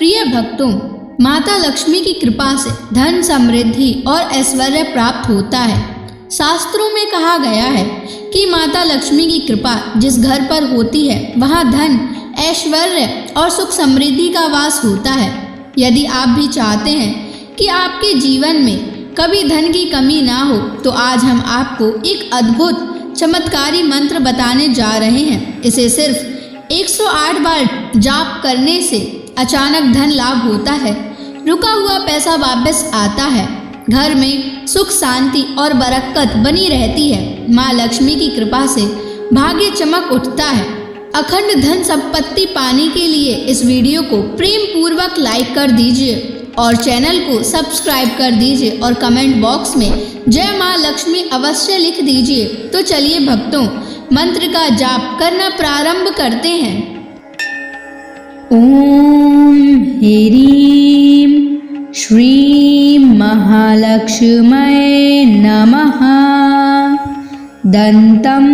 प्रिय भक्तों, माता लक्ष्मी की कृपा से धन, समृद्धि और ऐश्वर्य प्राप्त होता है। शास्त्रों में कहा गया है कि माता लक्ष्मी की कृपा जिस घर पर होती है वहाँ धन, ऐश्वर्य और सुख समृद्धि का वास होता है। यदि आप भी चाहते हैं कि आपके जीवन में कभी धन की कमी ना हो तो आज हम आपको एक अद्भुत चमत्कारी मंत्र बताने जा रहे हैं। इसे सिर्फ 108 बार जाप करने से अचानक धन लाभ होता है, रुका हुआ पैसा वापस आता है, घर में सुख, शांति और बरकत बनी रहती है। माँ लक्ष्मी की कृपा से भाग्य चमक उठता है। अखंड धन संपत्ति पाने के लिए इस वीडियो को प्रेम पूर्वक लाइक कर दीजिए और चैनल को सब्सक्राइब कर दीजिए और कमेंट बॉक्स में जय माँ लक्ष्मी अवश्य लिख दीजिए। तो चलिए भक्तों, मंत्र का जाप करना प्रारंभ करते हैं। ओम ह्रीं श्रीं महालक्ष्म्यै नमः। दन्तं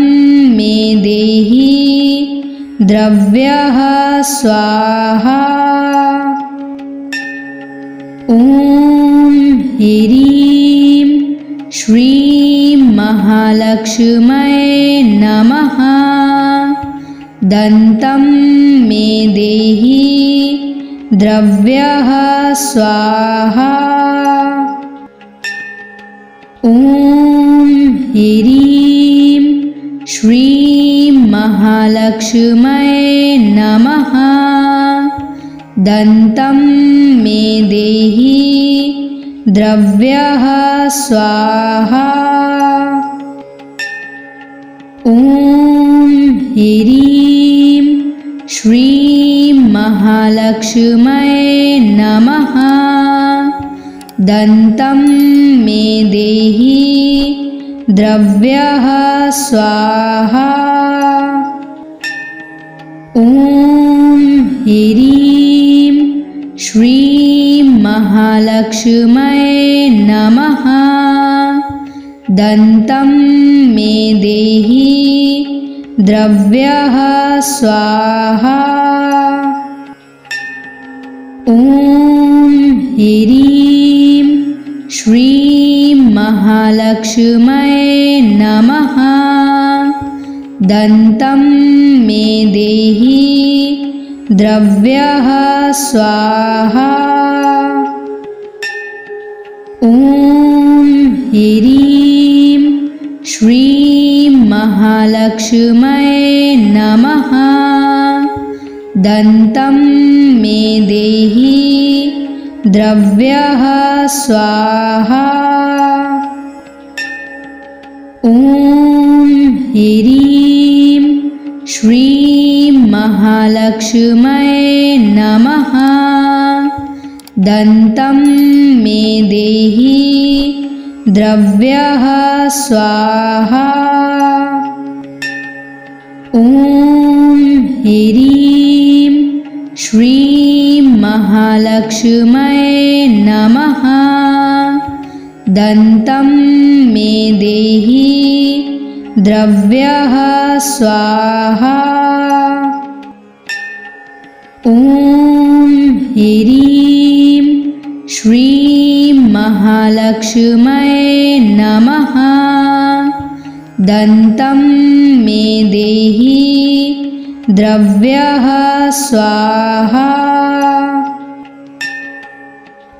मे देहि द्रव्यः स्वाहा। ओम ह्रीं श्रीं महालक्ष्म्यै नमः। दन्तं मे देहि द्रव्यः स्वाहा। ओम ह्रीं श्रीं महालक्ष्म्यै नमः। दन्तं मे देहि द्रव्यः स्वाहा। ओम ह्रीं श्रीं महालक्ष्म्यै नमः। दन्तं मे देहि द्रव्यः स्वाहा। ओम ह्रीं श्रीं महालक्ष्म्यै नमः। दन्तं मे देहि द्रव्यः स्वाहा। ओम ह्रीं श्रीं महालक्ष्म्यै नमः। दन्तं मे देहि द्रव्यः स्वाहा। ओम ह्रीं श्रीं महालक्ष्म्यै नमः। दन्तं मे देहि द्रव्यः स्वाहा। ओम ह्रीं श्रीं महालक्ष्म्यै नमः। दन्तं मे देहि द्रव्यः स्वाहा। ओम ह्रीं श्रीं महालक्ष्म्यै नमः। दन्तं मे देहि द्रव्यः स्वाहा। ओम ह्रीं श्रीं महालक्ष्म्यै नमः। दन्तं मे देहि द्रव्यः स्वाहा।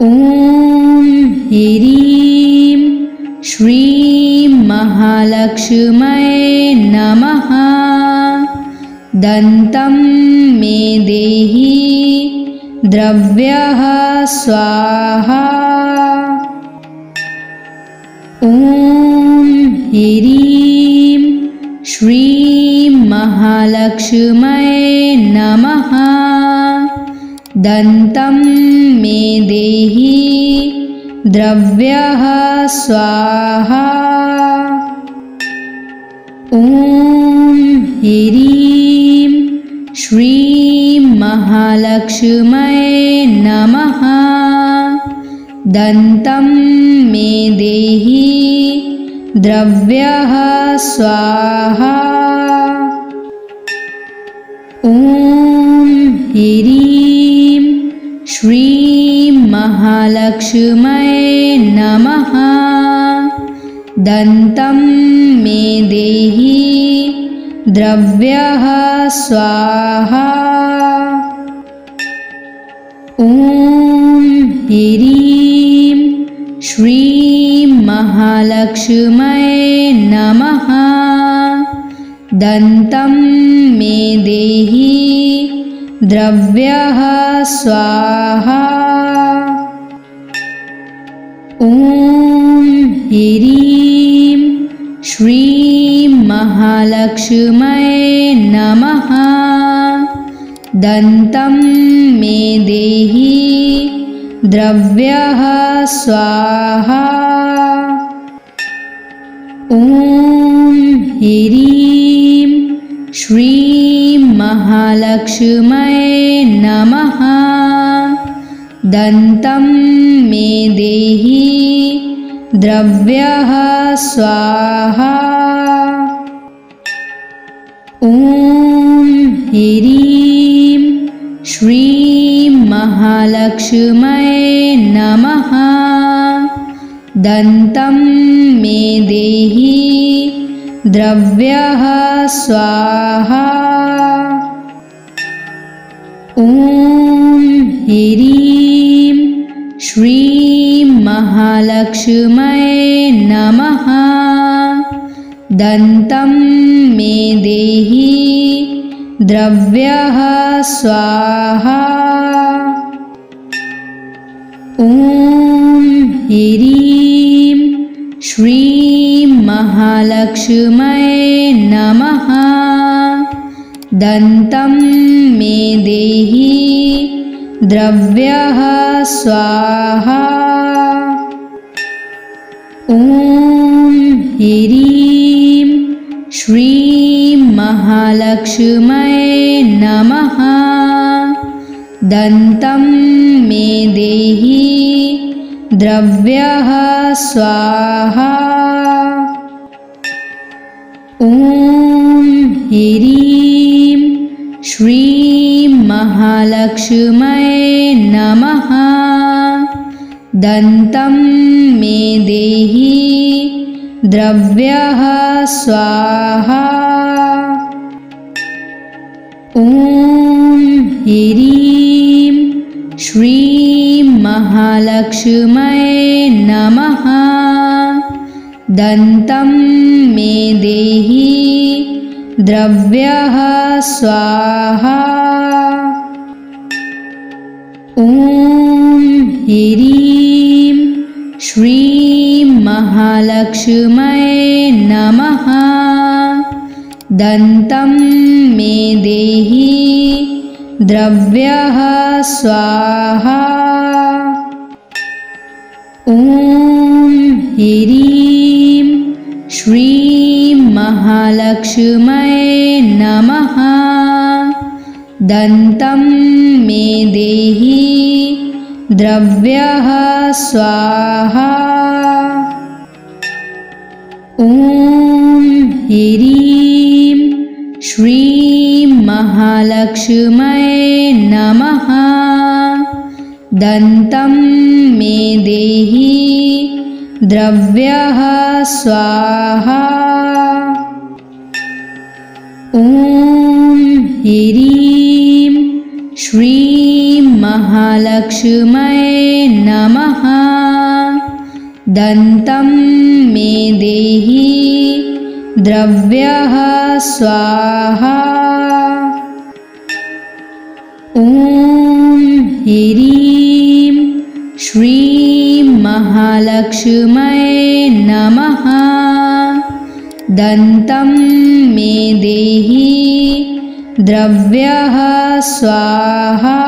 ओम ह्रीं श्रीं महालक्ष्म्यै नमः। दन्तं मे देहि द्रव्यः स्वाहा। ओम ह्रीं श्रीं महालक्ष्म्यै नमः। दन्तं मे देहि द्रव्यः स्वाहा। ओम ह्रीं श्रीं महालक्ष्म्यै नमः। दन्तं मे देहि द्रव्यः स्वाहा। ओम ह्रीं महालक्ष्म्यै नमः। दन्तं मे देहि द्रव्यः स्वाहा। ॐ ह्रीं श्रीं महालक्ष्म्यै नमः। दन्तं मे देहि द्रव्यः स्वाहा। ॐ ह्रीं श्रीं महालक्ष्म्यै नमः। दन्तं मे देहि द्रव्यः स्वाहा। ॐ ह्रीं श्रीं महालक्ष्म्यै नमः। दन्तं मे देहि द्रव्यः स्वाहा। ॐ ह्रीं श्रीं महालक्ष्म्यै नमः। दन्तं मे देहि द्रव्यः स्वाहा। ॐ ह्रीं श्रीं महालक्ष्म्यै नमः। दन्तं मे देहि द्रव्यः स्वाहा। ॐ ह्रीं श्रीं महालक्ष्म्यै नमः। दन्तं मे देहि द्रव्यः स्वाहा। ॐ ह्रीं श्रीं महालक्ष्म्यै नमः। दन्तं मे देहि द्रव्यः स्वाहा। ॐ ह्रीं श्रीं महालक्ष्म्यै नमः। दन्तं मे देहि द्रव्यः स्वाहा। ॐ ह्रीं श्रीं महालक्ष्म्यै नमः। दन्तं मे देहि द्रव्यः स्वाहा। ॐ ह्रीं श्रीं महालक्ष्म्यै नमः। दन्तं मे देहि द्रव्यः स्वाहा। ॐ ह्रीं श्रीं महालक्ष्म्यै नमः। दन्तं मे देहि द्रव्यः स्वाहा। ॐ ह्रीं श्रीं महालक्ष्म्यै नमः। दन्तं मे देहि द्रव्यः स्वाहा। ॐ ह्रीं श्रीं महालक्ष्म्यै नमः। दन्तं मे देहि द्रव्यः स्वाहा। ॐ ह्रीं श्रीं महालक्ष्म्यै नमः। दन्तं मे देहि द्रव्यः स्वाहा।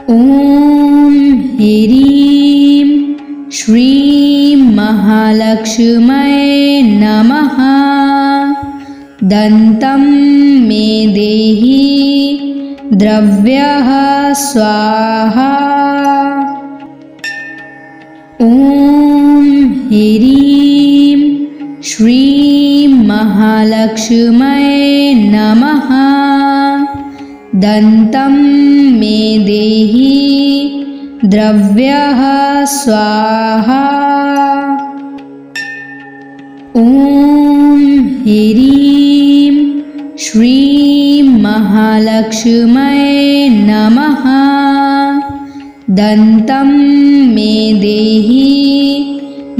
ॐ ह्रीं श्रीं महालक्ष्म्यै नमः। दन्तं मे देहि द्रव्यः स्वाहा। ॐ ह्रीं श्रीं महालक्ष्म्यै नमः। दन्तं मे देहि द्रव्यः स्वाहा। ॐ ह्रीं श्रीं महालक्ष्म्यै नमः। दन्तं मे देहि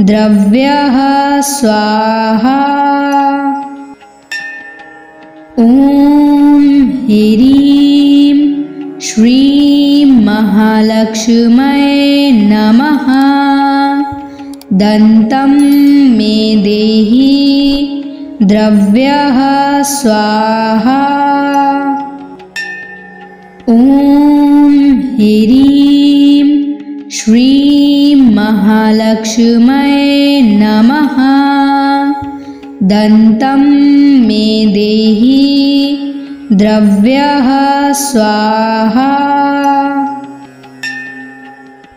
द्रव्यः स्वाहा। ॐ ह्रीं श्रीं महालक्ष्म्यै नमः। दन्तं मे देहि द्रव्यः स्वाहा। ॐ ह्रीं श्रीं महालक्ष्म्यै नमः। दन्तं मे देहि द्रव्यः स्वाहा।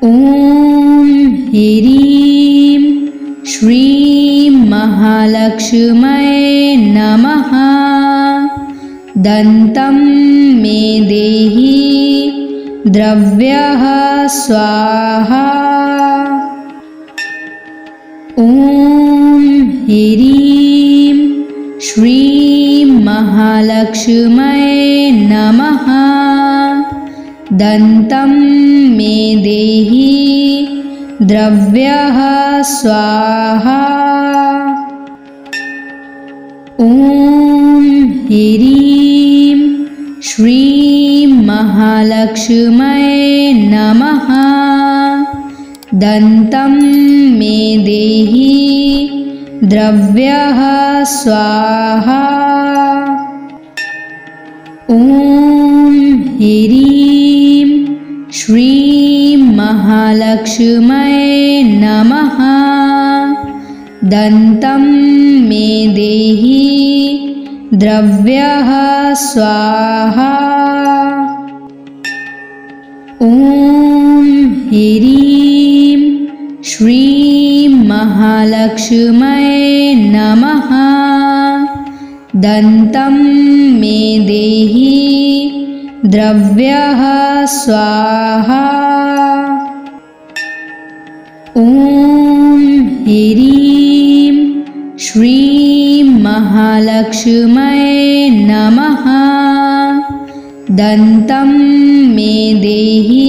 ॐ ह्रीं श्रीं महालक्ष्म्यै नमः। दन्तं मे देहि द्रव्यः स्वाहा। ॐ ह्रीं श्रीं महालक्ष्म्यै नमः। दन्तं मे देहि द्रव्यः स्वाहा। ॐ ह्रीं श्रीं महालक्ष्म्यै नमः। दन्तं मे देहि द्रव्यः स्वाहा। ॐ ह्रीं श्रीं महालक्ष्म्यै नमः। दन्तं मे देहि द्रव्यः स्वाहा। ॐ ह्रीं श्रीं महालक्ष्म्यै नमः। दन्तं मे देहि द्रव्यः स्वाहा। ॐ ह्रीं श्रीं महालक्ष्म्यै नमः। दन्तं मे देहि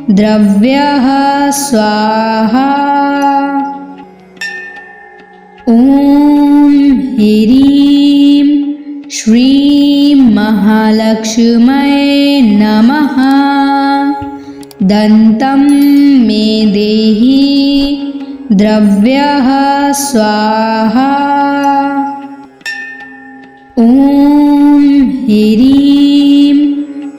द्रव्यः स्वाहा। ॐ ह्रीं श्रीं महालक्ष्म्यै नमः। दन्तं मे देहि द्रव्यः स्वाहा। ॐ ह्रीं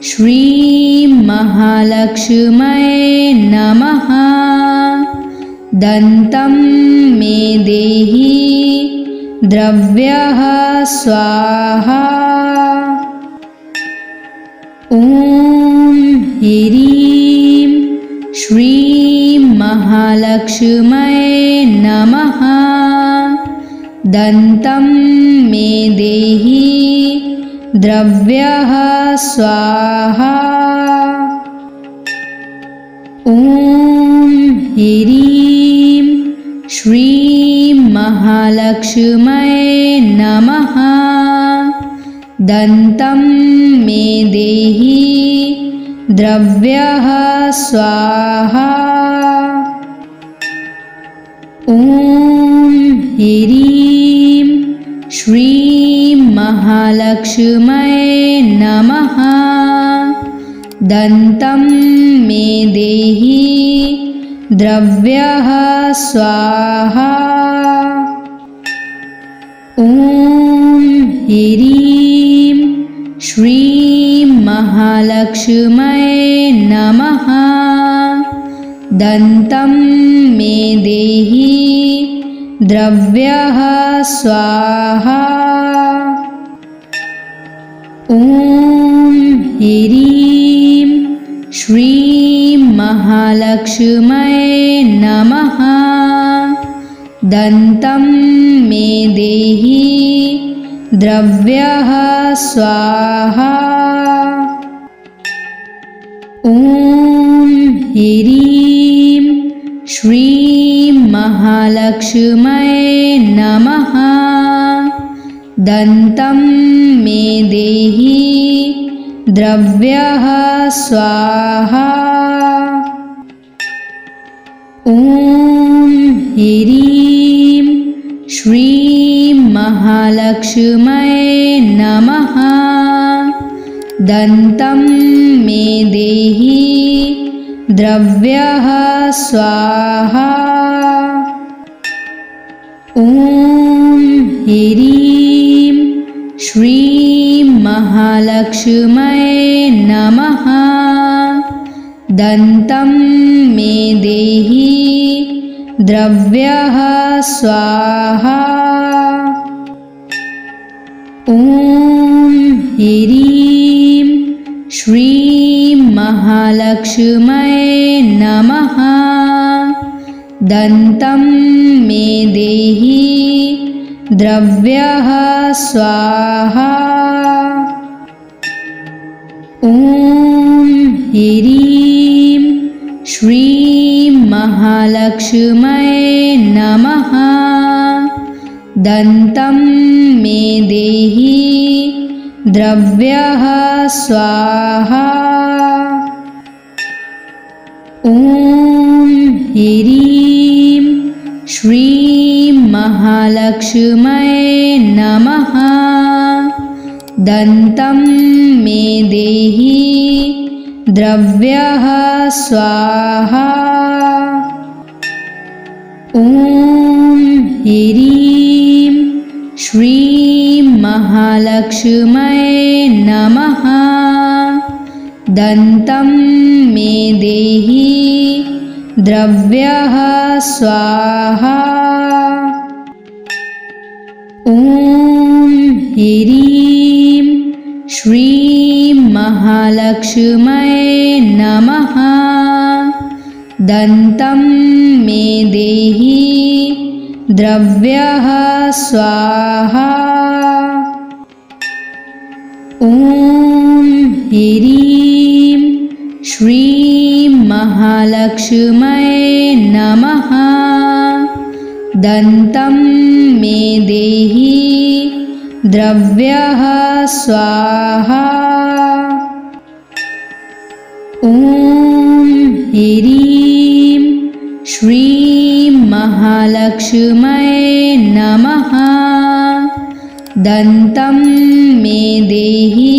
श्रीं महालक्ष्म्यै नमः। दन्तं मे देहि द्रव्यः स्वाहा। ॐ ह्रीं श्रीं महालक्ष्म्यै नमः। दन्तं मे देहि द्रव्यः स्वाहा। ॐ ह्रीं श्रीं महालक्ष्म्यै नमः। दन्तं मे देहि द्रव्यः स्वाहा। ॐ ह्रीं श्रीं महालक्ष्म्यै नमः। दन्तं मे देहि द्रव्यः स्वाहा। ॐ ह्रीं श्रीं महालक्ष्म्यै नमः। दन्तं मे देहि द्रव्यः स्वाहा। ॐ ह्रीं श्रीं महालक्ष्म्यै नमः। दन्तं मे देहि द्रव्यः स्वाहा। ॐ ह्रीं श्रीं महालक्ष्म्यै नमः। दन्तं मे देहि द्रव्यः स्वाहा। ॐ ह्रीं श्रीं महालक्ष्म्यै नमः। दन्तं मे देहि द्रव्यः स्वाहा। ॐ ह्रीं श्रीं महालक्ष्म्यै नमः। दन्तं मे देहि द्रव्यः स्वाहा। ॐ ह्रीं श्रीं महालक्ष्म्यै नमः। दन्तं मे देहि द्रव्यः स्वाहा। ॐ ह्रीं श्रीं महालक्ष्म्यै नमः। दन्तं मे देहि द्रव्यः स्वाहा। ॐ ह्रीं श्रीं महालक्ष्म्यै नमः। दन्तं मे देहि द्रव्यः स्वाहा। ॐ ह्रीं श्रीं महालक्ष्म्यै नमः। दन्तं मे देहि द्रव्यः स्वाहा। ॐ ह्रीं श्रीं महालक्ष्म्यै नमः। दन्तं मे देहि द्रव्यः स्वाहा। ॐ ह्रीं श्रीं महालक्ष्म्यै नमः। दन्तं मे देहि द्रव्यः स्वाहा। ॐ ह्रीं श्रीं महालक्ष्म्यै नमः। दन्तं मे देहि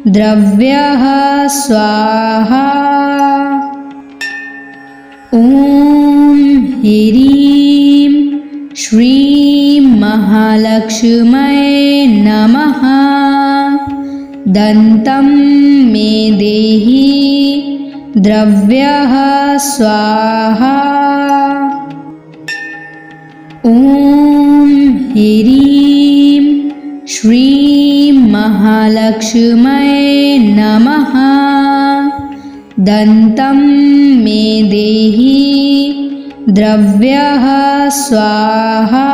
द्रव्यः स्वाहा। ॐ ह्रीं श्रीं महालक्ष्म्यै नमः। दन्तं मे देहि द्रव्यः स्वाहा। ॐ ह्रीं श्रीं महालक्ष्म्यै नमः। दन्तं मे देहि द्रव्यः स्वाहा।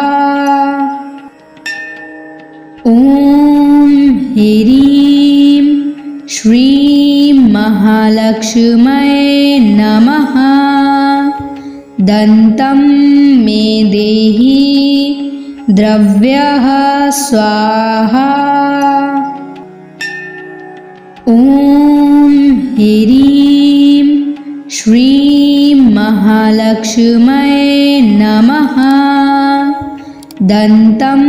ॐ ह्रीं श्रीं महालक्ष्म्यै नमः। दन्तं मे देहि द्रव्यः स्वाहा। ॐ ह्रीं श्रीं महालक्ष्म्यै नमः। दन्तं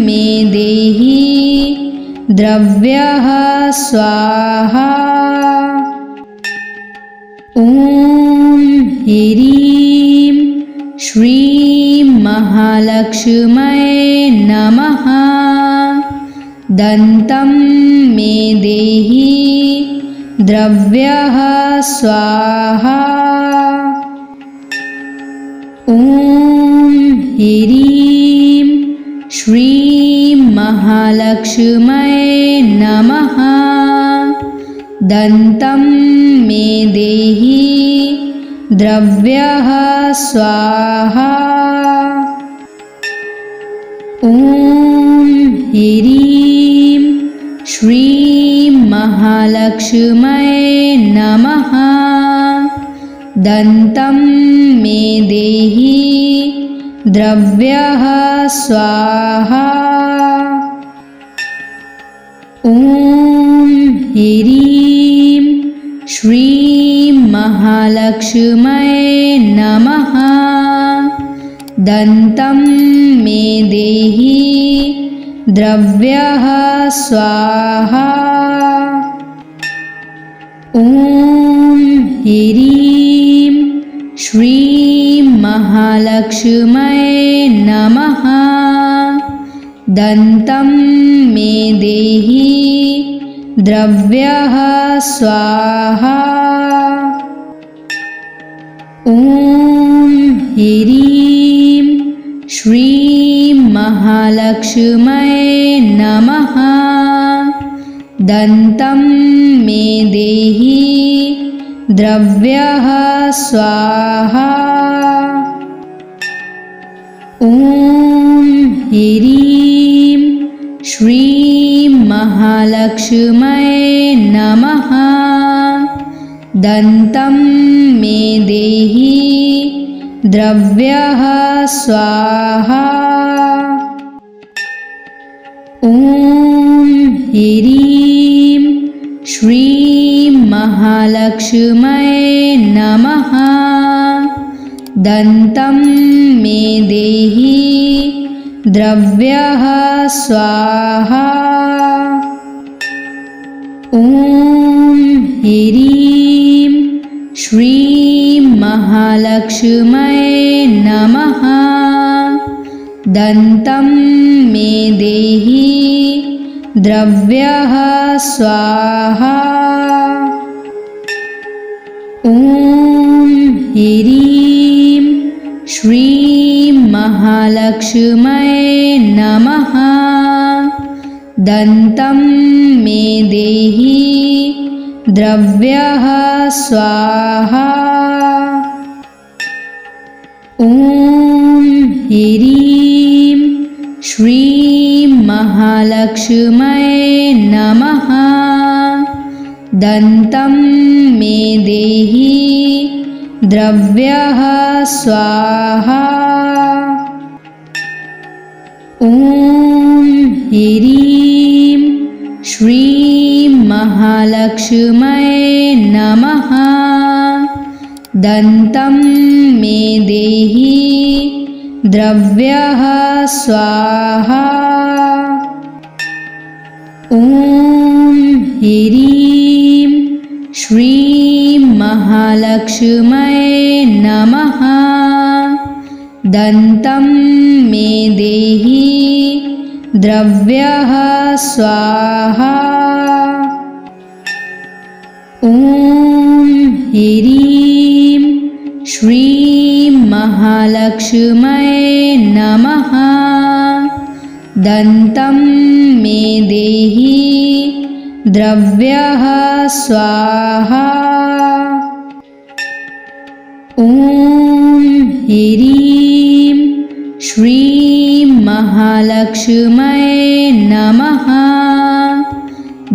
मे देहि द्रव्यः स्वाहा। ॐ ह्रीं श्रीं महालक्ष्म्यै नमः। दन्तं मे देहि द्रव्यः स्वाहा। ॐ ह्रीं श्रीं महालक्ष्म्यै नमः। दन्तं मे देहि द्रव्यः स्वाहा। ॐ ह्रीं श्रीं महालक्ष्म्यै नमः। दन्तं मे देहि द्रव्यः स्वाहा। ॐ ह्रीं श्रीं महालक्ष्म्यै नमः। दन्तं मे देहि द्रव्यः स्वाहा। ॐ ह्रीं श्रीं महालक्ष्म्यै नमः। दन्तं मे देहि द्रव्यः स्वाहा। ॐ ह्रीं श्रीं महालक्ष्म्यै नमः। दन्तं मे देहि द्रव्यः स्वाहा। ॐ ह्रीं श्रीं महालक्ष्म्यै नमः। दन्तं मे देहि द्रव्यः स्वाहा। ॐ ह्रीं श्रीं महालक्ष्म्यै नमः। दन्तं मे देहि द्रव्यः स्वाहा। ॐ ह्रीं श्रीं महालक्ष्म्यै नमः। दन्तं मे देहि द्रव्यः स्वाहा। ॐ ह्रीं श्रीं महालक्ष्म्यै नमः। दन्तं मे देहि द्रव्यः स्वाहा। ॐ ह्रीं श्रीं महालक्ष्म्यै नमः। दन्तं मे देहि द्रव्यः स्वाहा। ॐ ह्रीं श्रीं महालक्ष्म्यै नमः। दन्तं मे देहि द्रव्यः स्वाहा। ॐ ह्रीं श्रीं महालक्ष्म्यै नमः। दन्तं मे देहि द्रव्यः स्वाहा। ॐ ह्रीं श्रीं महालक्ष्म्यै नमः। दन्तं मे देहि द्रव्यः स्वाहा। ॐ ह्रीं श्रीं महालक्ष्म्यै नमः।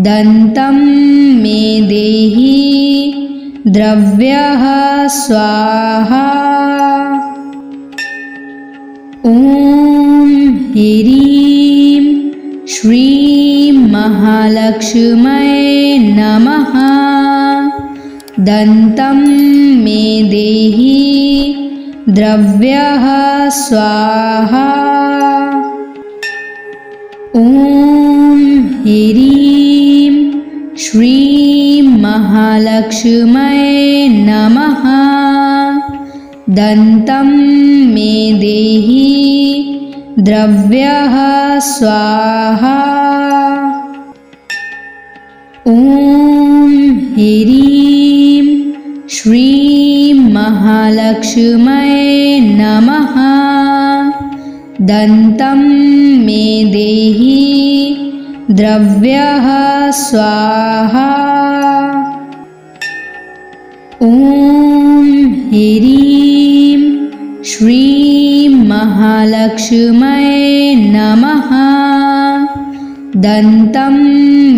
दन्तं मे देहि द्रव्यः स्वाहा। ॐ ह्रीं श्रीं महालक्ष्म्यै नमः। दन्तं मे देहि द्रव्यः स्वाहा। ॐ ह्रीं श्रीं महालक्ष्म्यै नमः। दन्तं मे देहि द्रव्यः स्वाहा। ॐ ह्रीं श्रीं महालक्ष्म्यै नमः। दन्तं मे देहि द्रव्यः स्वाहा। ॐ ह्रीं श्रीं महालक्ष्म्यै नमः। दन्तं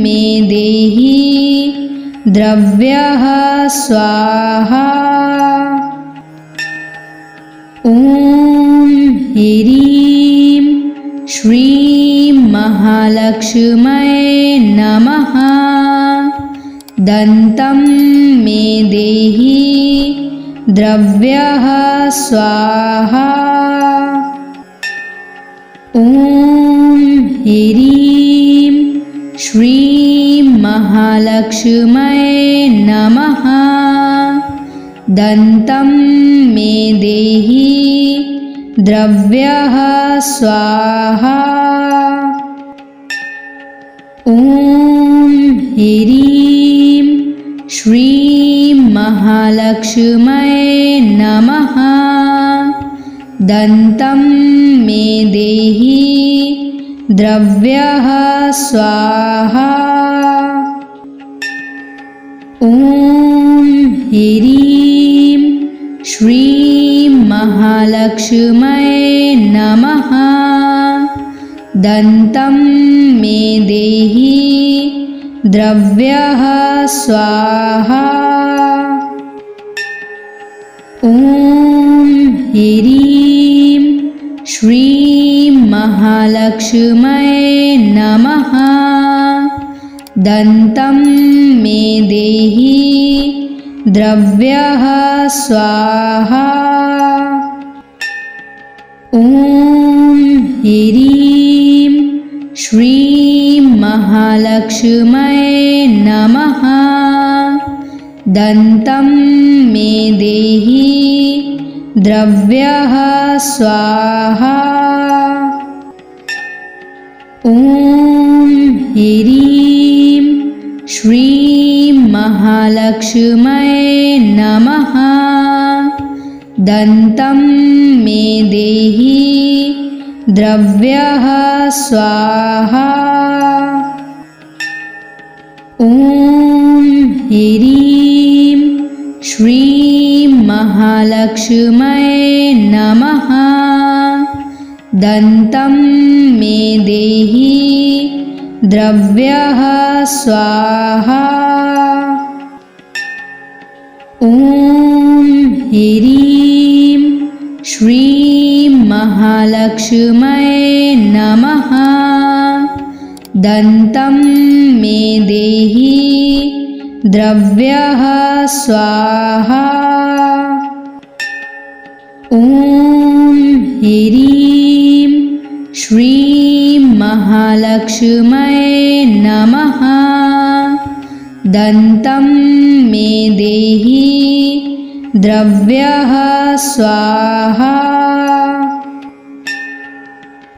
मे देहि द्रव्यः स्वाहा। ॐ ह्रीं श्रीं महालक्ष्म्यै नमः। दन्तं मे देहि द्रव्यः स्वाहा। ॐ ह्रीं श्रीं महालक्ष्म्यै नमः। दन्तं मे देहि द्रव्यः स्वाहा। ॐ ह्रीं श्रीं महालक्ष्म्यै नमः। दन्तं मे देहि द्रव्यः स्वाहा। ॐ ह्रीं श्रीं महालक्ष्म्यै नमः। दन्तं मे देहि द्रव्यः स्वाहा। ॐ ह्रीं श्रीं महालक्ष्म्यै नमः। दन्तं मे देहि द्रव्यः स्वाहा। ॐ ह्रीं श्रीं महालक्ष्म्यै नमः। दन्तं मे देहि द्रव्यः स्वाहा। ॐ ह्रीं श्रीं महालक्ष्म्यै नमः। दन्तं मे देहि द्रव्यः स्वाहा। ॐ ह्रीं श्रीं महालक्ष्म्यै नमः। दन्तं मे देहि द्रव्यः स्वाहा। ॐ ह्रीं श्रीं महालक्ष्म्यै नमः। दन्तं मे देहि द्रव्यः स्वाहा। ॐ ह्रीं श्रीं महालक्ष्म्यै नमः। दन्तं मे देहि द्रव्यः स्वाहा।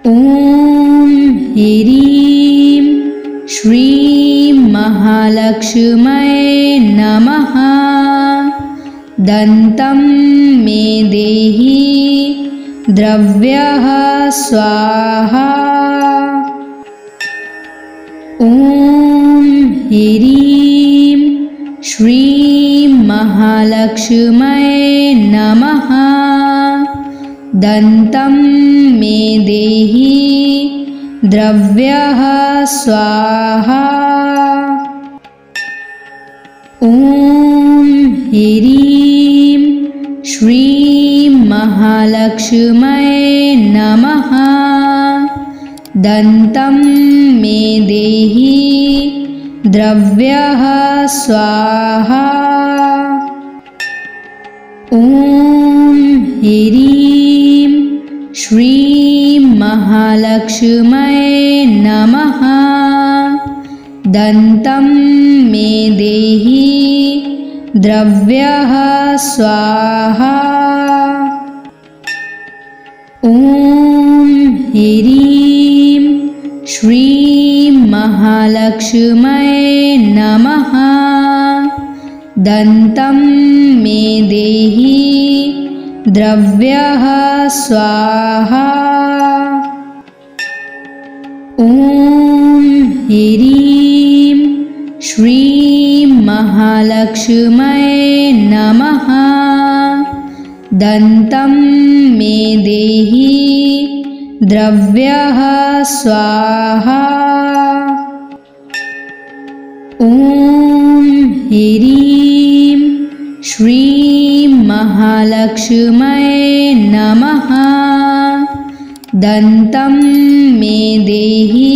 ॐ ह्रीं श्रीं महालक्ष्म्यै नमः। दन्तं मे देहि द्रव्यः स्वाहा। ॐ ह्रीं श्रीं महालक्ष्म्यै नमः। दन्तं मे देहि द्रव्यः स्वाहा। ॐ ह्रीं श्रीं महालक्ष्म्यै नमः। दन्तं मे देहि द्रव्यः स्वाहा। ॐ ह्रीं श्रीं महालक्ष्म्यै नमः। दन्तं मे देहि द्रव्यः स्वाहा। ॐ ह्रीं श्रीं महालक्ष्म्यै नमः। दन्तं मे देहि द्रव्यः स्वाहा। ॐ ह्रीं श्रीं महालक्ष्म्यै नमः। दन्तं मे देहि द्रव्यः स्वाहा। ॐ ह्रीं श्रीं महालक्ष्म्यै महालक्ष्म्यै नमः। दन्तं मे देहि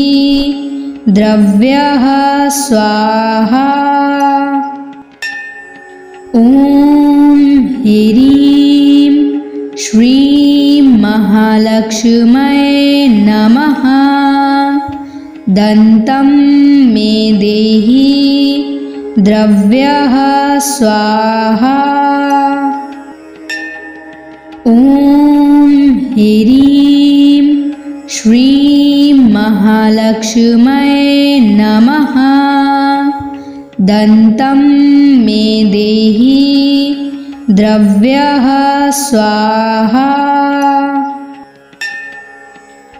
द्रव्यः स्वाहा। ॐ ह्रीं श्रीं महालक्ष्म्यै नमः। दन्तं मे देहि द्रव्यः स्वाहा। ॐ ह्रीं श्रीं महालक्ष्म्यै नमः। दन्तं मे देहि द्रव्यः स्वाहा।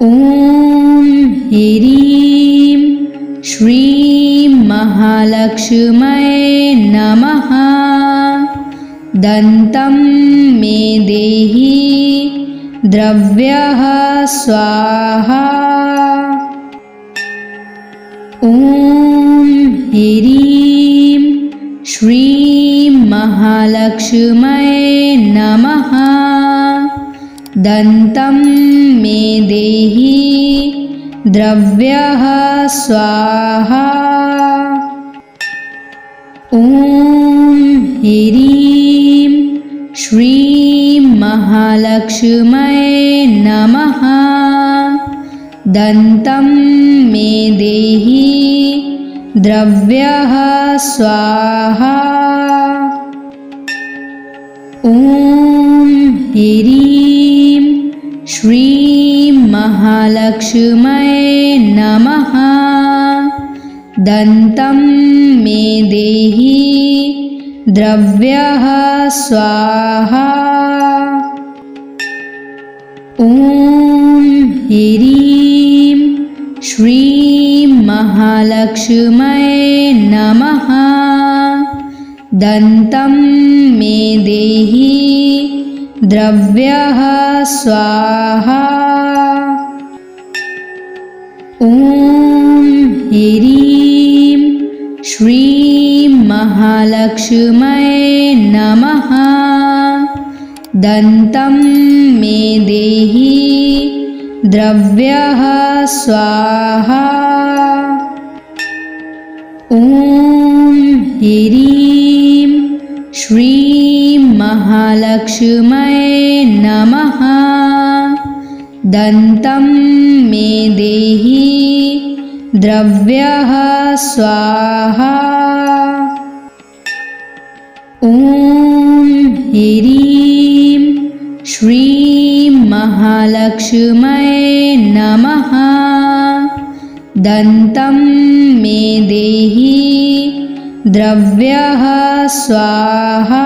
ॐ ह्रीं श्रीं महालक्ष्म्यै नमः। दन्तं मे देहि द्रव्यः स्वाहा। ॐ ह्रीं श्रीं महालक्ष्म्यै नमः। दन्तं मे देहि द्रव्यः स्वाहा। ॐ ह्रीं श्रीं महालक्ष्म्यै नमः। दन्तं मे देहि द्रव्यः स्वाहा। ॐ ह्रीं श्रीं महालक्ष्म्यै नमः। दन्तं मे देहि द्रव्यः स्वाहा। ॐ ह्रीं श्रीं महालक्ष्म्यै नमः। दन्तं मे देहि द्रव्यः स्वाहा। ॐ ह्रीं श्रीं महालक्ष्म्यै नमः। दन्तं मे देहि द्रव्यः स्वाहा। ॐ ह्रीं श्रीं महालक्ष्म्यै नमः। दन्तं मे देहि द्रव्यः स्वाहा। ॐ ह्रीं श्रीं महालक्ष्म्यै नमः। दन्तं मे देहि द्रव्यः स्वाहा।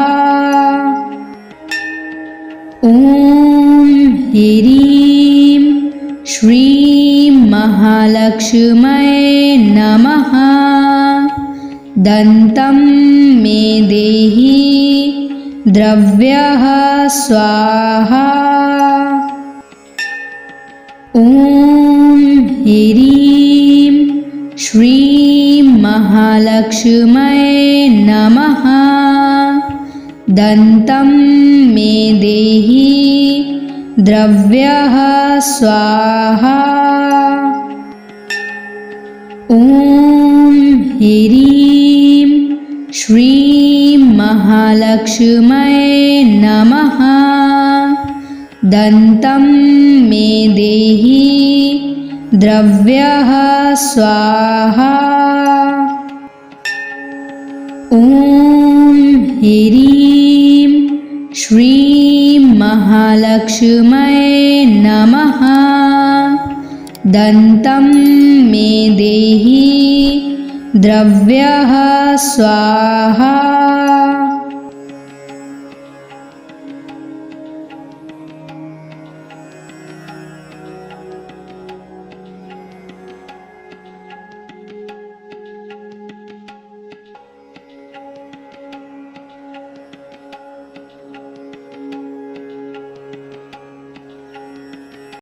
ॐ ह्रीं श्रीं महालक्ष्म्यै नमः। दन्तं मे देहि द्रव्यः स्वाहा। ॐ ह्रीं श्रीं महालक्ष्म्यै नमः। दन्तं मे देहि द्रव्यः स्वाहा। ॐ ह्रीं श्रीं महालक्ष्म्यै नमः। दन्तं मे देहि द्रव्यः स्वाहा। ॐ ह्रीं श्रीं महालक्ष्म्यै नमः। दन्तं मे देहि द्रव्यः स्वाहा।